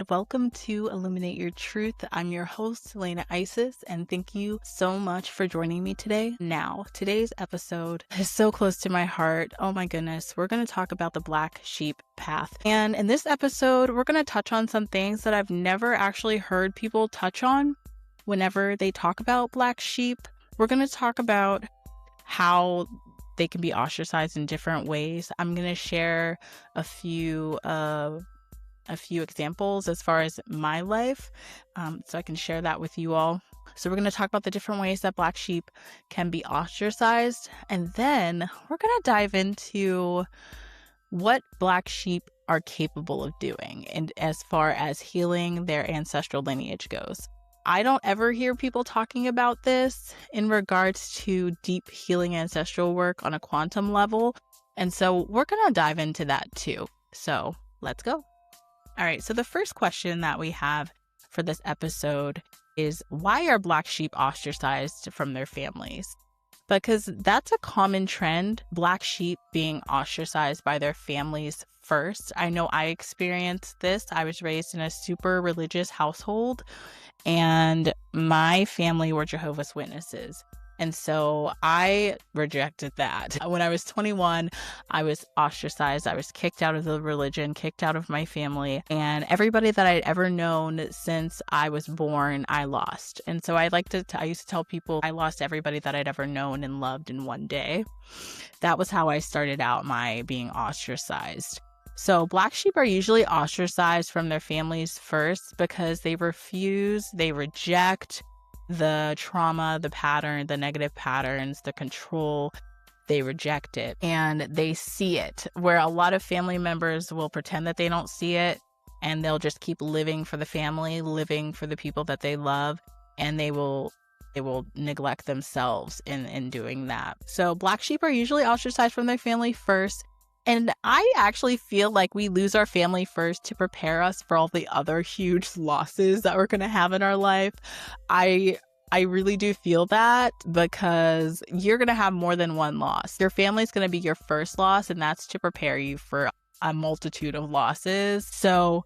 welcome to Illuminate Your Truth. I'm your host, Elena Isis, and thank you so much for joining me today. Now, today's episode is so close to my heart. Oh my goodness, we're going to talk about the Black Sheep path. And in this episode, we're going to touch on some things that I've never actually heard people touch on whenever they talk about Black Sheep. We're going to talk about how they can be ostracized in different ways. I'm going to share a few examples as far as my life, so I can share that with you all. So we're going to talk about the different ways that Black sheep can be ostracized, and then we're going to dive into what Black sheep are capable of doing, and as far as healing their ancestral lineage goes. I don't ever hear people talking about this in regards to deep healing ancestral work on a quantum level, and so we're going to dive into that too. So let's go. All right, so the first question that we have for this episode is, why are Black sheep ostracized from their families? Because that's a common trend, Black sheep being ostracized by their families first. I know I experienced this. I was raised in a super religious household, and my family were Jehovah's Witnesses. And so I rejected that. When I was 21, I was ostracized. I was kicked out of the religion, kicked out of my family, and everybody that I'd ever known since I was born, I lost. And so I used to tell people I lost everybody that I'd ever known and loved in one day. That was how I started out my being ostracized. So Black sheep are usually ostracized from their families first because they reject the trauma, the pattern, the negative patterns, the control. They reject it and they see it, where a lot of family members will pretend that they don't see it, and they'll just keep living for the family, living for the people that they love, and they will neglect themselves in doing that. So Black sheep are usually ostracized from their family first. And I actually feel like we lose our family first to prepare us for all the other huge losses that we're going to have in our life. I really do feel that, because you're going to have more than one loss. Your family's going to be your first loss, and that's to prepare you for a multitude of losses. So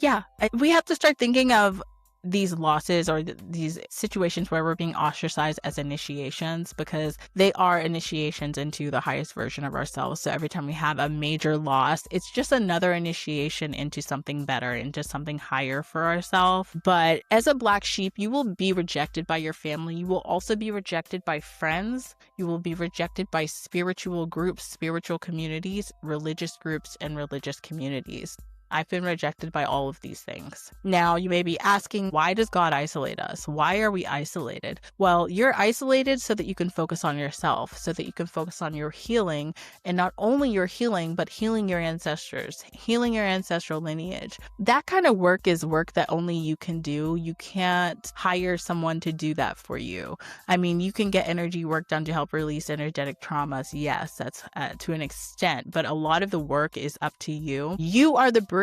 yeah, we have to start thinking of these losses or these situations where we're being ostracized as initiations, because they are initiations into the highest version of ourselves. So every time we have a major loss, it's just another initiation into something better, into something higher for ourselves. But as a Black sheep, you will be rejected by your family. You will also be rejected by friends. You will be rejected by spiritual groups, spiritual communities, religious groups, and religious communities. I've been rejected by all of these things. Now, you may be asking, why does God isolate us? Why are we isolated? Well, you're isolated so that you can focus on yourself, so that you can focus on your healing, and not only your healing, but healing your ancestors, healing your ancestral lineage. That kind of work is work that only you can do. You can't hire someone to do that for you. I mean, you can get energy work done to help release energetic traumas. Yes, that's to an extent, but a lot of the work is up to you. You are the bridge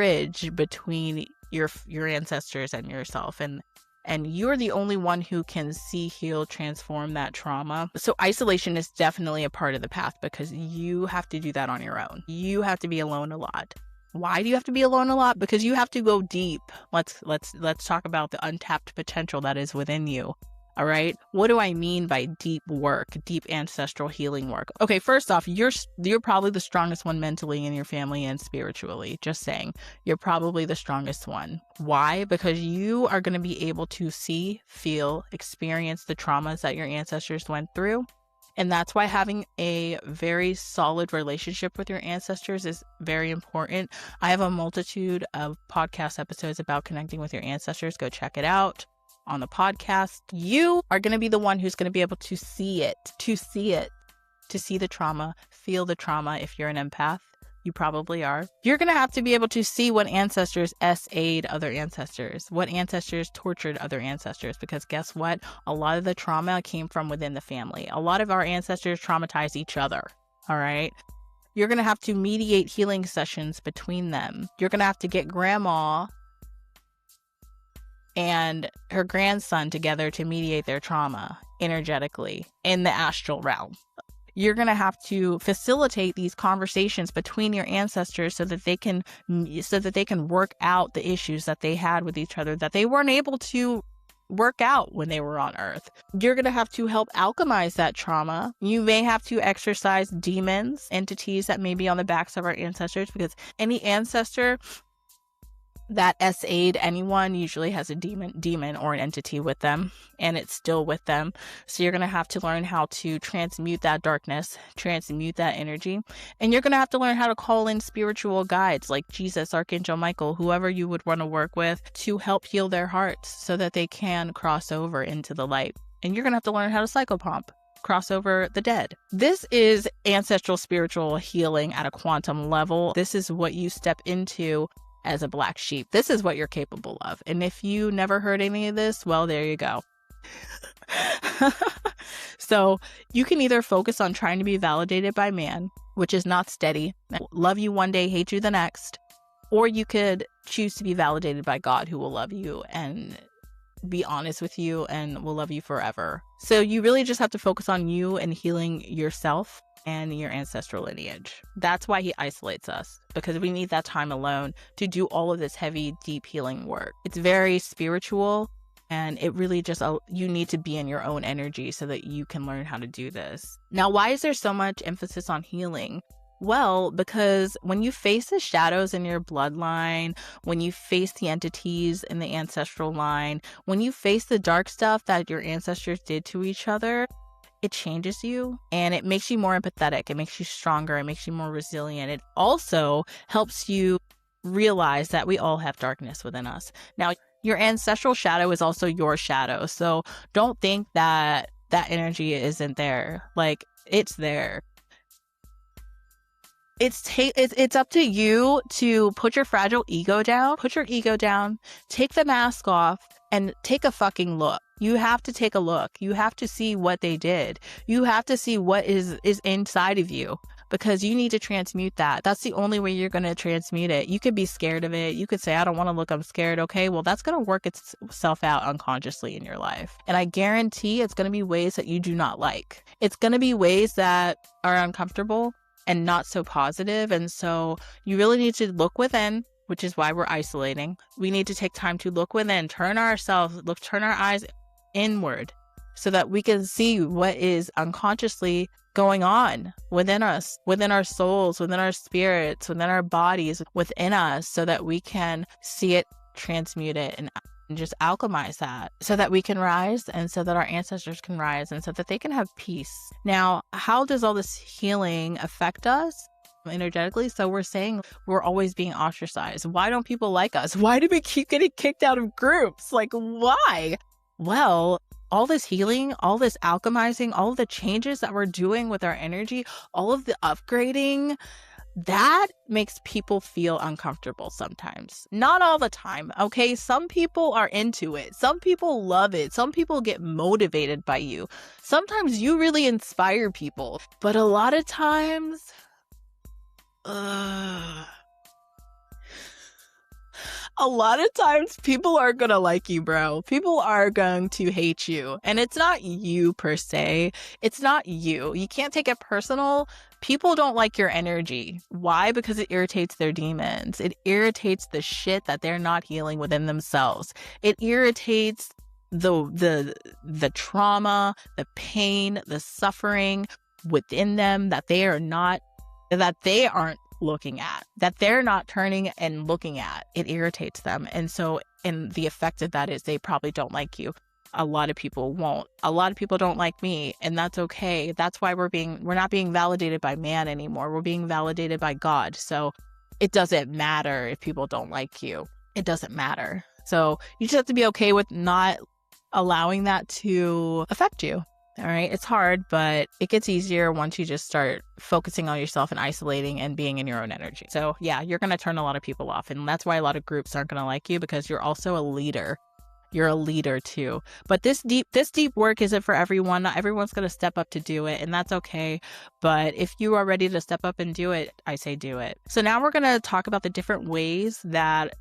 between your ancestors and yourself, and you're the only one who can see, heal, transform that trauma. So isolation is definitely a part of the path, because you have to do that on your own. You have to be alone a lot. Why do you have to be alone a lot? Because you have to go deep. Let's talk about the untapped potential that is within you. All right. What do I mean by deep work, deep ancestral healing work? Okay, first off, you're probably the strongest one mentally in your family and spiritually. Just saying, you're probably the strongest one. Why? Because you are going to be able to see, feel, experience the traumas that your ancestors went through. And that's why having a very solid relationship with your ancestors is very important. I have a multitude of podcast episodes about connecting with your ancestors. Go check it out on the podcast. You are going to be the one who's going to be able to see the trauma, feel the trauma. If you're an empath, you probably are. You're going to have to be able to see what ancestors SA'd other ancestors, what ancestors tortured other ancestors, because guess what? A lot of the trauma came from within the family. A lot of our ancestors traumatized each other. All right. You're going to have to mediate healing sessions between them. You're going to have to get grandma and her grandson together to mediate their trauma energetically in the astral realm. you're going to have to facilitate these conversations between your ancestors so that they can work out the issues that they had with each other that they weren't able to work out when they were on Earth. You're going to have to help alchemize that trauma. You may have to exorcise demons, entities that may be on the backs of our ancestors, because any ancestor that SA'd anyone usually has a demon or an entity with them, and it's still with them. So you're going to have to learn how to transmute that darkness, transmute that energy, and you're going to have to learn how to call in spiritual guides like Jesus, Archangel Michael, whoever you would want to work with, to help heal their hearts so that they can cross over into the light. And you're going to have to learn how to psychopomp, cross over the dead. This is ancestral spiritual healing at a quantum level. This is what you step into as a black sheep. This is what you're capable of. And if you never heard any of this, well, there you go. So you can either focus on trying to be validated by man, which is not steady, love you one day, hate you the next, or you could choose to be validated by God, who will love you and be honest with you and will love you forever. So you really just have to focus on you and healing yourself and your ancestral lineage. That's why he isolates us, because we need that time alone to do all of this heavy, deep healing work. It's very spiritual, and it really just, you need to be in your own energy so that you can learn how to do this. Now, why is there so much emphasis on healing? Well, because when you face the shadows in your bloodline, when you face the entities in the ancestral line, when you face the dark stuff that your ancestors did to each other, it changes you and it makes you more empathetic. It makes you stronger. It makes you more resilient. It also helps you realize that we all have darkness within us. Now, your ancestral shadow is also your shadow. So don't think that that energy isn't there. Like, it's there. It's up to you to put your fragile ego down, take the mask off, and take a fucking look. You have to take a look. You have to see what they did. You have to see what is inside of you, because you need to transmute that. That's the only way you're going to transmute it. You could be scared of it. You could say, I don't want to look, I'm scared. Okay, well, that's going to work itself out unconsciously in your life. And I guarantee it's going to be ways that you do not like. It's going to be ways that are uncomfortable and not so positive. And so you really need to look within, which is why we're isolating. We need to take time to look within, turn our eyes inward so that we can see what is unconsciously going on within us, within our souls, within our spirits, within our bodies, within us, so that we can see it, transmute it, and just alchemize that so that we can rise, and so that our ancestors can rise, and so that they can have peace. Now, how does all this healing affect us energetically? So we're saying we're always being ostracized. Why don't people like us? Why do we keep getting kicked out of groups? Like, why? Well, all this healing, all this alchemizing, all of the changes that we're doing with our energy, all of the upgrading, that makes people feel uncomfortable sometimes. Not all the time, okay? Some people are into it. Some people love it. Some people get motivated by you. Sometimes you really inspire people. But a lot of times, people are gonna like you, bro. People are going to hate you. And it's not you per se. It's not you. You can't take it personal. People don't like your energy. Why? Because it irritates their demons. It irritates the shit that they're not healing within themselves. It irritates the trauma, the pain, the suffering within them that they aren't looking at, that they're not turning and looking at. It irritates them. And the effect of that is they probably don't like you. A lot of people won't. A lot of people don't like me, and that's okay. That's why we're not being validated by man anymore. We're being validated by God. So it doesn't matter if people don't like you. It doesn't matter. So you just have to be okay with not allowing that to affect you. All right. It's hard, but it gets easier once you just start focusing on yourself and isolating and being in your own energy. So yeah, you're going to turn a lot of people off. And that's why a lot of groups aren't going to like you, because you're also a leader. You're a leader too. But this deep work isn't for everyone. Not everyone's going to step up to do it, and that's okay. But if you are ready to step up and do it, I say do it. So now we're going to talk about the different ways that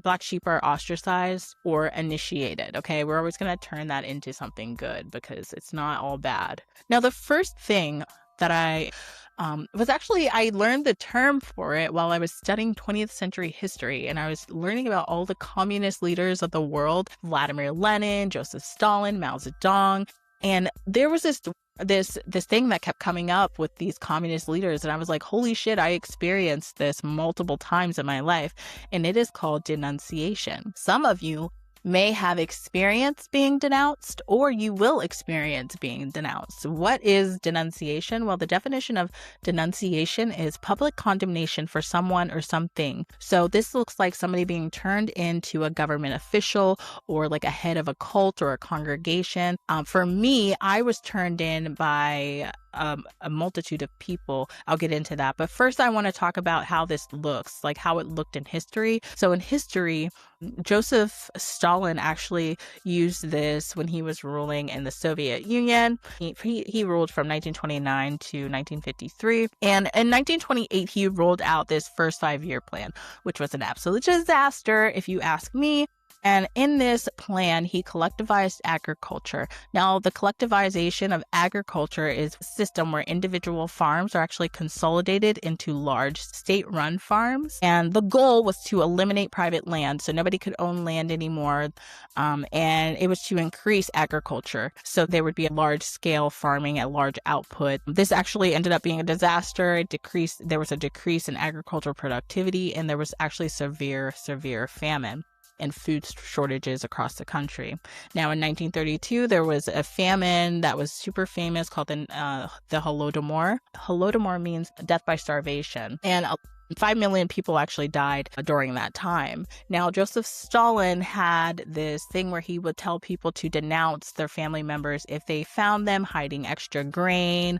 Black sheep are ostracized or initiated. Okay, we're always going to turn that into something good, because it's not all bad. Now, the first thing that I learned the term for it while I was studying 20th century history, and I was learning about all the communist leaders of the world: Vladimir Lenin, Joseph Stalin, Mao Zedong. And there was this thing that kept coming up with these communist leaders, and I was like, holy shit, I experienced this multiple times in my life, and it is called denunciation. Some of you may have experienced being denounced, or you will experience being denounced. What is denunciation? Well, the definition of denunciation is public condemnation for someone or something. So this looks like somebody being turned into a government official, or like a head of a cult or a congregation. For me, I was turned in by a multitude of people. I'll get into that. But first, I want to talk about how this looks, like how it looked in history. So in history, Joseph Stalin actually used this when he was ruling in the Soviet Union. He ruled from 1929 to 1953. And in 1928, he rolled out this first 5-year plan, which was an absolute disaster, if you ask me. And in this plan, he collectivized agriculture. Now, the collectivization of agriculture is a system where individual farms are actually consolidated into large state-run farms. And the goal was to eliminate private land, so nobody could own land anymore. And it was to increase agriculture. So there would be a large-scale farming at large output. This actually ended up being a disaster. There was a decrease in agricultural productivity, and there was actually severe famine and food shortages across the country. Now, in 1932, there was a famine that was super famous called the Holodomor. Holodomor means death by starvation. And 5 million people actually died during that time. Now, Joseph Stalin had this thing where he would tell people to denounce their family members if they found them hiding extra grain,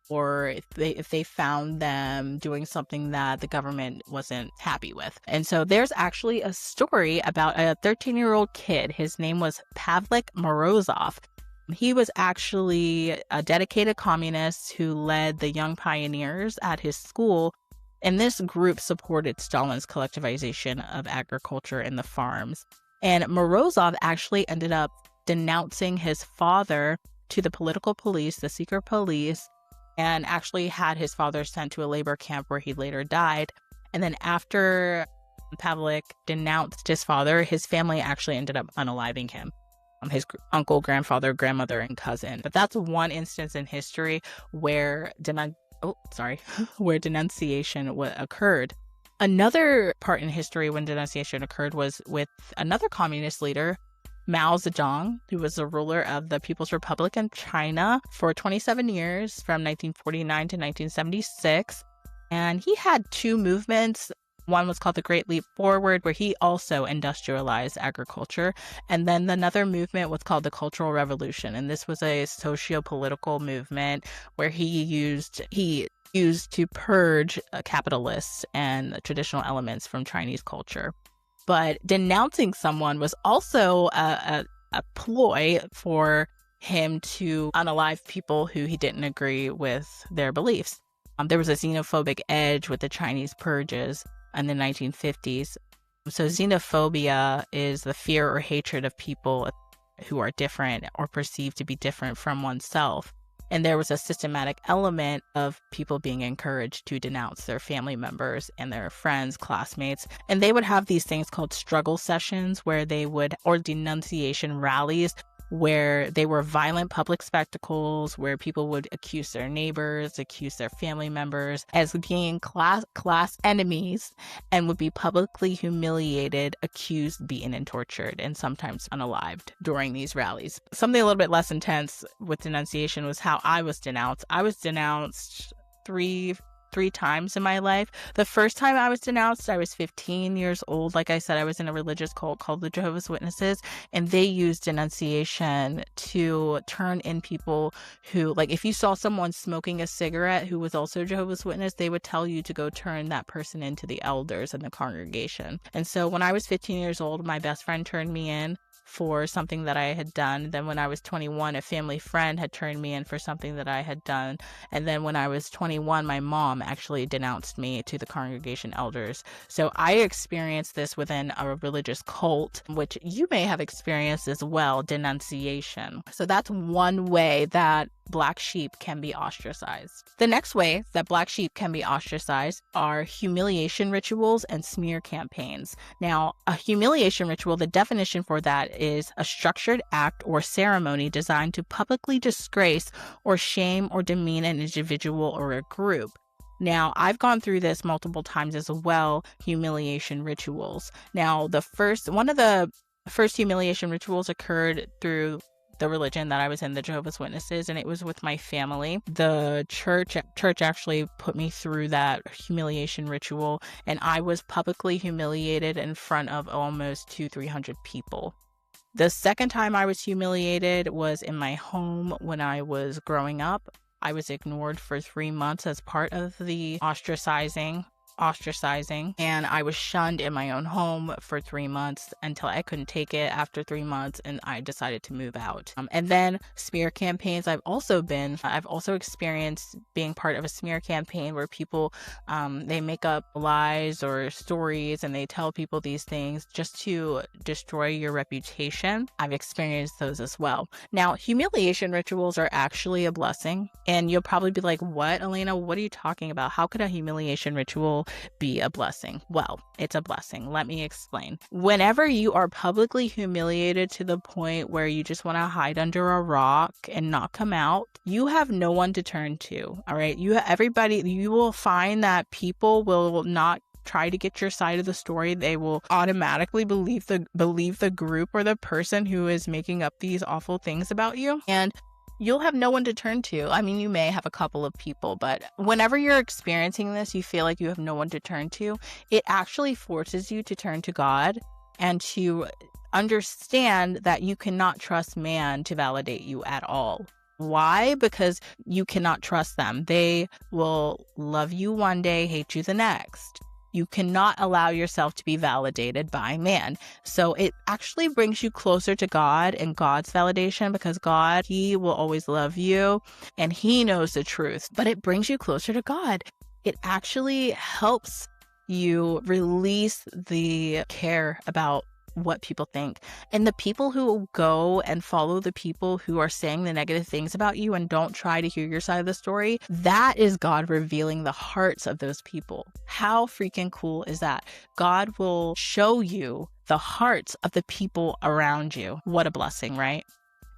or if they found them doing something that the government wasn't happy with. And so there's actually a story about a 13-year-old kid. His name was Pavlik Morozov. He was actually a dedicated communist who led the young pioneers at his school. And this group supported Stalin's collectivization of agriculture and the farms. And Morozov actually ended up denouncing his father to the political police, the secret police, and actually had his father sent to a labor camp where he later died. And then after Pavlik denounced his father, his family actually ended up unaliving him. His uncle, grandfather, grandmother, and cousin. But that's one instance in history where where denunciation occurred. Another part in history when denunciation occurred was with another communist leader, Mao Zedong, who was the ruler of the People's Republic of China for 27 years, from 1949 to 1976. And he had 2 movements. One was called the Great Leap Forward, where he also industrialized agriculture. And then another movement was called the Cultural Revolution. And this was a socio-political movement where he used to purge capitalists and traditional elements from Chinese culture. But denouncing someone was also a ploy for him to unalive people who he didn't agree with their beliefs. There was a xenophobic edge with the Chinese purges in the 1950s. So xenophobia is the fear or hatred of people who are different or perceived to be different from oneself. And there was a systematic element of people being encouraged to denounce their family members and their friends, classmates. And they would have these things called struggle sessions or denunciation rallies, where they were violent public spectacles where people would accuse their neighbors, accuse their family members as being class enemies, and would be publicly humiliated, accused, beaten, and tortured, and sometimes unalived during these rallies. Something a little bit less intense with denunciation was how I was denounced. I was denounced three times in my life. The first time I was denounced, I was 15 years old. Like I said, I was in a religious cult called the Jehovah's Witnesses, and they used denunciation to turn in people who, like, if you saw someone smoking a cigarette who was also a Jehovah's Witness, they would tell you to go turn that person into the elders in the congregation. And so when I was 15 years old, my best friend turned me in for something that I had done. Then when I was 21, a family friend had turned me in for something that I had done. And then when I was 21, my mom actually denounced me to the congregation elders. So I experienced this within a religious cult, which you may have experienced as well, denunciation. So that's one way that black sheep can be ostracized. The next way that black sheep can be ostracized are humiliation rituals and smear campaigns. Now, a humiliation ritual, the definition for that is a structured act or ceremony designed to publicly disgrace or shame or demean an individual or a group. Now, I've gone through this multiple times as well, humiliation rituals. Now, one of the first humiliation rituals occurred through the religion that I was in, the Jehovah's Witnesses, and it was with my family. The church actually put me through that humiliation ritual, and I was publicly humiliated in front of almost 200-300 people. The second time I was humiliated was in my home when I was growing up. I was ignored for 3 months as part of the ostracizing, and I was shunned in my own home for 3 months until I couldn't take it after 3 months, and I decided to move out. And then smear campaigns, I've also experienced being part of a smear campaign where people, they make up lies or stories and they tell people these things just to destroy your reputation. I've experienced those as well. Now, humiliation rituals are actually a blessing, and you'll probably be like, what, Elena? What are you talking about? How could a humiliation ritual be a blessing? Well, it's a blessing. Let me explain. Whenever you are publicly humiliated to the point where you just want to hide under a rock and not come out, you have no one to turn to. All right. You will find that people will not try to get your side of the story. They will automatically believe the group or the person who is making up these awful things about you. And you'll have no one to turn to. I mean, you may have a couple of people, but whenever you're experiencing this, you feel like you have no one to turn to. It actually forces you to turn to God and to understand that you cannot trust man to validate you at all. Why? Because you cannot trust them. They will love you one day, hate you the next. You cannot allow yourself to be validated by man. So it actually brings you closer to God and God's validation, because God, he will always love you and he knows the truth, but it brings you closer to God. It actually helps you release the care about what people think. And the people who go and follow the people who are saying the negative things about you and don't try to hear your side of the story, that is God revealing the hearts of those people. How freaking cool is that? God will show you the hearts of the people around you. What a blessing, right?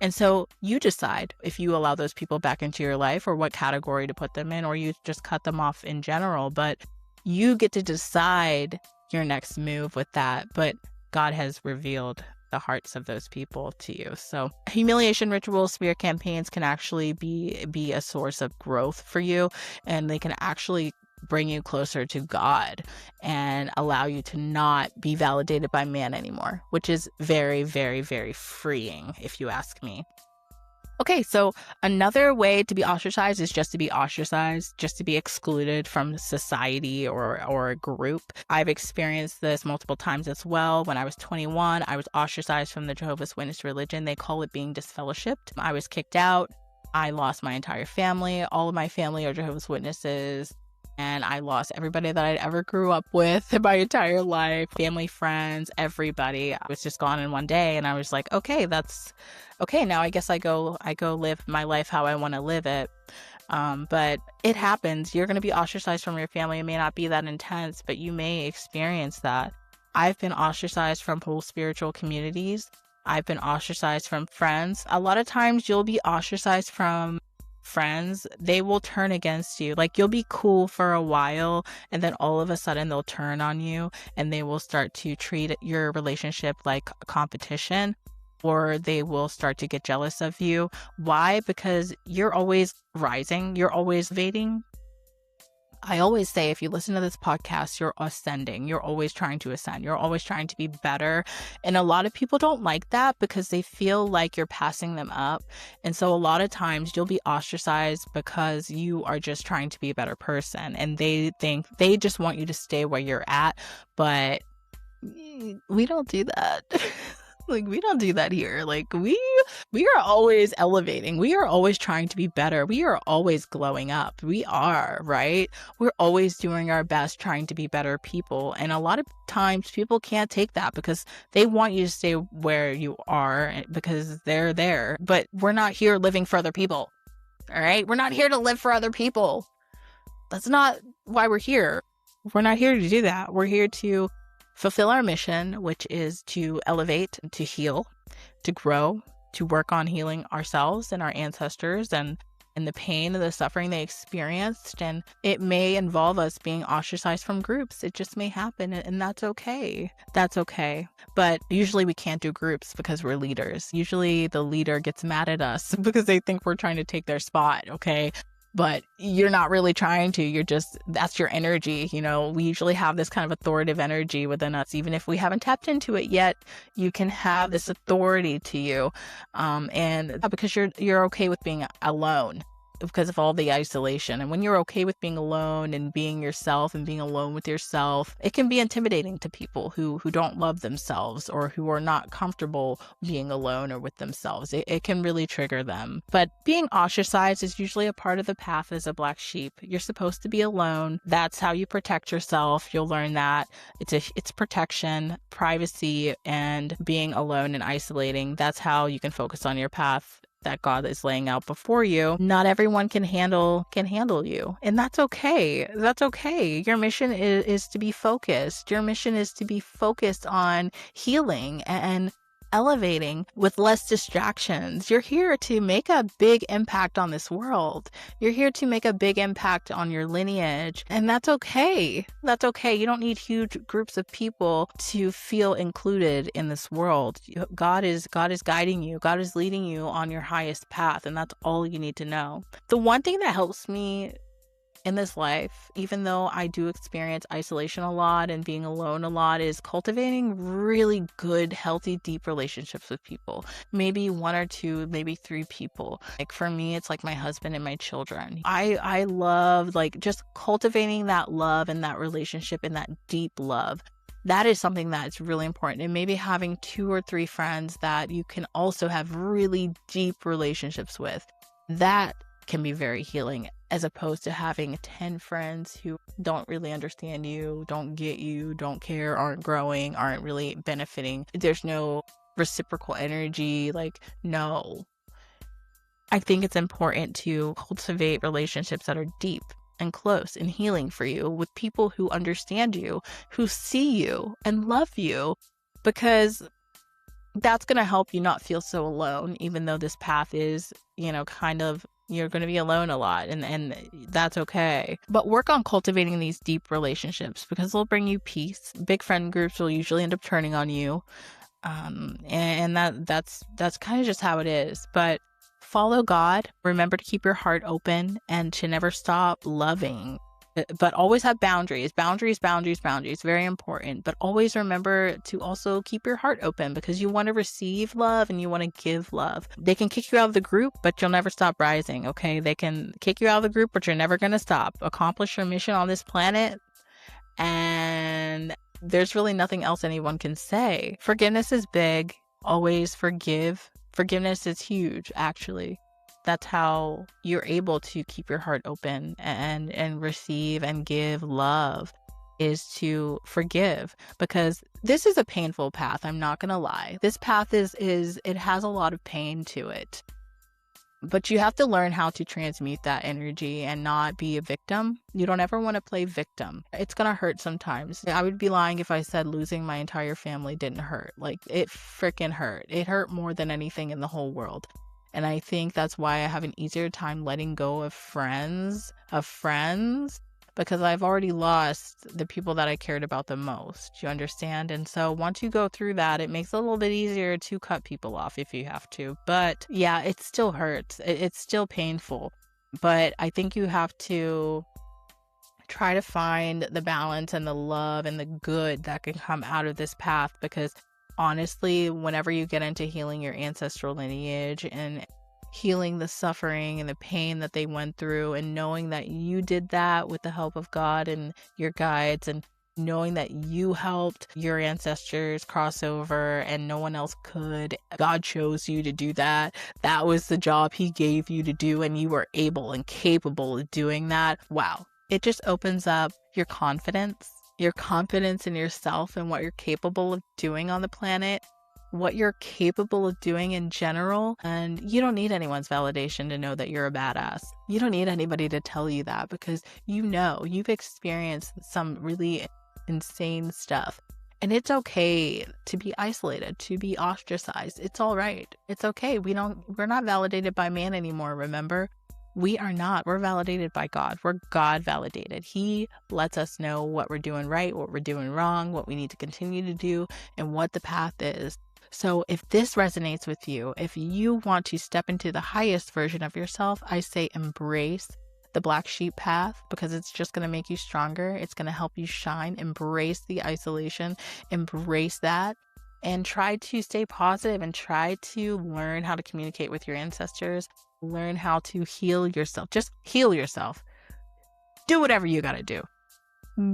And so you decide if you allow those people back into your life or what category to put them in, or you just cut them off in general. But you get to decide your next move with that. But God has revealed the hearts of those people to you. So humiliation rituals, smear campaigns can actually be a source of growth for you, and they can actually bring you closer to God and allow you to not be validated by man anymore, which is very, very, very freeing, if you ask me. Okay, so another way to be ostracized is just to be ostracized, just to be excluded from society or a group. I've experienced this multiple times as well. When I was 21, I was ostracized from the Jehovah's Witness religion. They call it being disfellowshipped. I was kicked out. I lost my entire family. All of my family are Jehovah's Witnesses. And I lost everybody that I'd ever grew up with in my entire life, family, friends, everybody. I was just gone in one day, and I was like, okay, that's okay. Now I guess I go live my life how I want to live it. But it happens. You're going to be ostracized from your family. It may not be that intense, but you may experience that. I've been ostracized from whole spiritual communities. I've been ostracized from friends. A lot of times you'll be ostracized from friends. They will turn against you. Like, you'll be cool for a while, and then all of a sudden they'll turn on you, and they will start to treat your relationship like a competition, or they will start to get jealous of you. Why? Because you're always rising. You're always elevating. I always say, if you listen to this podcast, you're ascending. You're always trying to ascend. You're always trying to be better. And a lot of people don't like that because they feel like you're passing them up. And so a lot of times you'll be ostracized because you are just trying to be a better person. And they think they just want you to stay where you're at. But we don't do that. Like, we don't do that here. Like, we are always elevating. We are always trying to be better. We are always glowing up. We are, right? We're always doing our best, trying to be better people. And a lot of times people can't take that because they want you to stay where you are because they're there. But we're not here living for other people. All right. We're not here to live for other people. That's not why we're here. We're not here to do that. We're here to fulfill our mission, which is to elevate, to heal, to grow, to work on healing ourselves and our ancestors and the pain and the suffering they experienced. And it may involve us being ostracized from groups. It just may happen, and that's okay. That's okay. But usually we can't do groups because we're leaders. Usually the leader gets mad at us because they think we're trying to take their spot, okay? But you're not really trying to. You're just, that's your energy. You know, we usually have this kind of authoritative energy within us. Even if we haven't tapped into it yet, you can have this authority to you. And because you're okay with being alone because of all the isolation. And when you're okay with being alone and being yourself and being alone with yourself, it can be intimidating to people who don't love themselves or who are not comfortable being alone or with themselves. It can really trigger them. But being ostracized is usually a part of the path as a Black sheep. You're supposed to be alone. That's how you protect yourself. You'll learn that. It's protection, privacy, and being alone and isolating. That's how you can focus on your path that God is laying out before you. Not everyone can handle you. And that's okay. That's okay. Your mission is to be focused. Your mission is to be focused on healing and elevating with less distractions. You're here to make a big impact on this world. You're here to make a big impact on your lineage. And that's okay. That's okay. You don't need huge groups of people to feel included in this world. God is guiding you. God is leading you on your highest path. And that's all you need to know. The one thing that helps me in this life, even though I do experience isolation a lot and being alone a lot, is cultivating really good, healthy, deep relationships with people. Maybe one or two, maybe three people. Like for me, it's like my husband and my children. I love like just cultivating that love and that relationship and that deep love. That is something that's really important. And maybe having 2 or 3 friends that you can also have really deep relationships with. That can be very healing, as opposed to having 10 friends who don't really understand you, don't get you, don't care, aren't growing, aren't really benefiting. There's no reciprocal energy. Like, no. I think it's important to cultivate relationships that are deep and close and healing for you with people who understand you, who see you and love you, because that's going to help you not feel so alone, even though this path is, kind of, you're going to be alone a lot, and that's okay. But work on cultivating these deep relationships because they'll bring you peace. Big friend groups will usually end up turning on you. And that's kind of just how it is. But follow God. Remember to keep your heart open and to never stop loving. But always have boundaries. Boundaries. Very important. But always remember to also keep your heart open because you want to receive love and you want to give love. They can kick you out of the group, but you'll never stop rising, okay? They can kick you out of the group, but you're never going to stop. Accomplish your mission on this planet, and there's really nothing else anyone can say. Forgiveness is big. Always forgive. Forgiveness is huge, actually. That's how you're able to keep your heart open and receive and give love, is to forgive, because this is a painful path. I'm not going to lie. This path is it has a lot of pain to it, but you have to learn how to transmute that energy and not be a victim. You don't ever want to play victim. It's going to hurt sometimes. I would be lying if I said losing my entire family didn't hurt. Like, it freaking hurt. It hurt more than anything in the whole world. And I think that's why I have an easier time letting go of friends, because I've already lost the people that I cared about the most. You understand? And so once you go through that, it makes it a little bit easier to cut people off if you have to. But yeah, it still hurts. It's still painful. But I think you have to try to find the balance and the love and the good that can come out of this path, because honestly, whenever you get into healing your ancestral lineage and healing the suffering and the pain that they went through, and knowing that you did that with the help of God and your guides, and knowing that you helped your ancestors cross over and no one else could, God chose you to do that. That was the job he gave you to do, and you were able and capable of doing that. Wow. It just opens up your confidence in yourself and what you're capable of doing on the planet. what you're capable of doing in general. And you don't need anyone's validation to know that you're a badass. You don't need anybody to tell you that, because you've experienced some really insane stuff. And it's okay to be isolated, to be ostracized. It's all right. It's okay. We're not validated by man anymore, remember? We are not. We're validated by God. We're God validated. He lets us know what we're doing right, what we're doing wrong, what we need to continue to do, and what the path is. So if this resonates with you, if you want to step into the highest version of yourself, I say embrace the black sheep path, because it's just going to make you stronger. It's going to help you shine. Embrace the isolation. Embrace that. And try to stay positive and try to learn how to communicate with your ancestors. Learn how to heal yourself. Just heal yourself. Do whatever you got to do.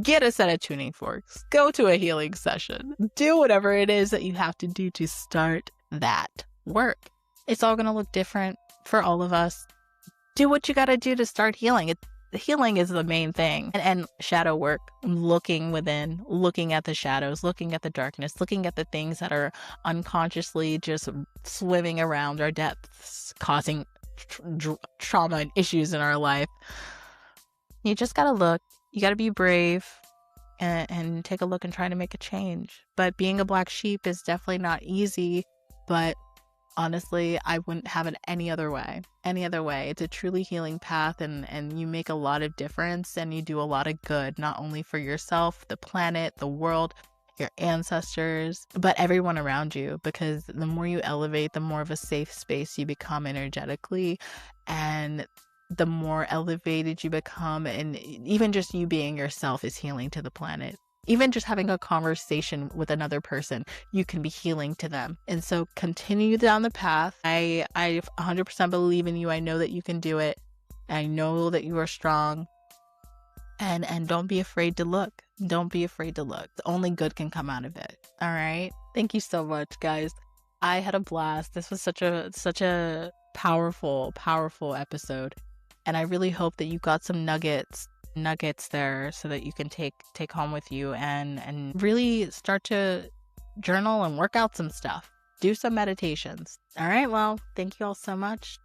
Get a set of tuning forks. Go to a healing session. Do whatever it is that you have to do to start that work. It's all going to look different for all of us. Do what you got to do to start healing. Healing is the main thing. And shadow work, looking within, looking at the shadows, looking at the darkness, looking at the things that are unconsciously just swimming around our depths, causing trauma and issues in our life. You just got to look. You got to be brave and take a look and try to make a change. But being a black sheep is definitely not easy, but honestly, I wouldn't have it any other way. It's a truly healing path, and you make a lot of difference, and you do a lot of good, not only for yourself, the planet, the world, your ancestors, but everyone around you, because the more you elevate, the more of a safe space you become energetically, and the more elevated you become, and even just you being yourself is healing to the planet. Even just having a conversation with another person, you can be healing to them. And so continue down the path. I 100% believe in you. I know that you can do it. I know that you are strong. And don't be afraid to look. Don't be afraid to look. Only good can come out of it. All right. Thank you so much, guys. I had a blast. This was such a powerful episode. And I really hope that you got some nuggets there so that you can take home with you and really start to journal and work out some stuff. Do some meditations. All right. Well, thank you all so much.